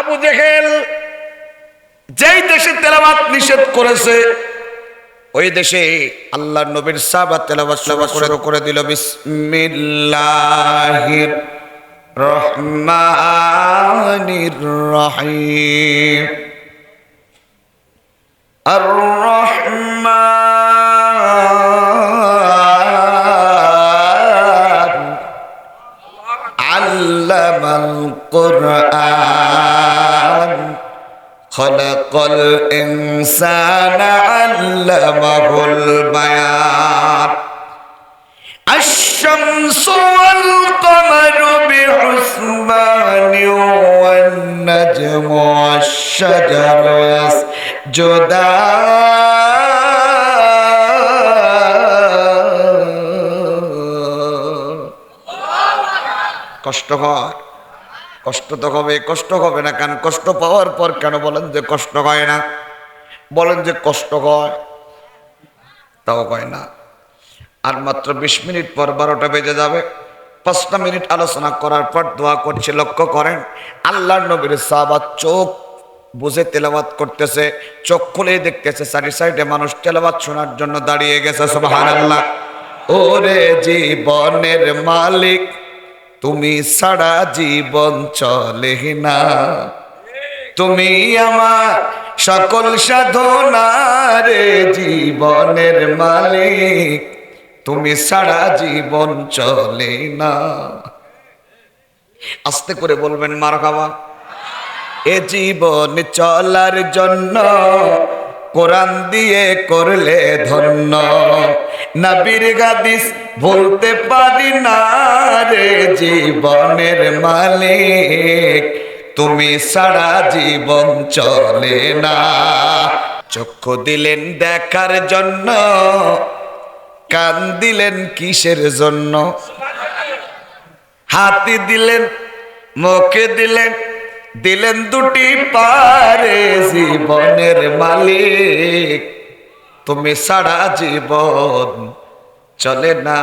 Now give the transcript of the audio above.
আবু জেহেল যেই দেশে তেলাওয়াত নিষেধ করেছে ওই দেশে আল্লাহর নবীর সাহাবা তেলাওয়াত শুরু করে দিল বিসমিল্লাহির রহমানির রহিম আর রহমান আল্লামাল কুরআন খলাকাল ইনসানা আল্লামাহুল বায়ান আশ-শামসু ওয়াল কমারু বিহুসবানি ওয়ান নাজমু ওয়াশ-শাজারু ইয়াসজুদান। কষ্ট হয়, কষ্ট তো হবে, কষ্ট হবে না কেন? কষ্ট পাওয়ার পর কেন বলেন যে কষ্ট হয় না? বলেন যে কষ্ট হয়, তাও হয় না। আর মাত্র 20 মিনিট পর 12টা বেজে যাবে। 5টা মিনিট আলোচনা করার পর দোয়া করছে। লক্ষ্য করেন আল্লাহর নবীর সাহাবা চোখ বুঝে তেলাওয়াত করতেছে, চোখ খুলে দেখতেছে চারি সাইডে মানুষ তেলাওয়াত শোনার জন্য দাঁড়িয়ে গেছে। সুবহানাল্লাহ। ওরে জীবনের মালিক তুমি ছাড়া জীবন চলে না, তুমি আমার সকল সাধনা রে জীবনের মালিক তুমি ছাড়া জীবন চলে না। আস্তে করে বলবেন মারহাবা। এ জীবন চলার জন্য কোরআন দিয়ে করলে ধন্য, নবীর হাদিস বলতে পারি না রে জীবনের মালিক তুমি ছাড়া জীবন চলে না। চক্ষু দিলেন দেখার জন্য, কান দিলেন কিসের জন্য? হাতি দিলেন, মুখে দিলেন, দিলেন দুটি পারে জীবনের মালিক তুমি ছাড়া জীবন চলে না।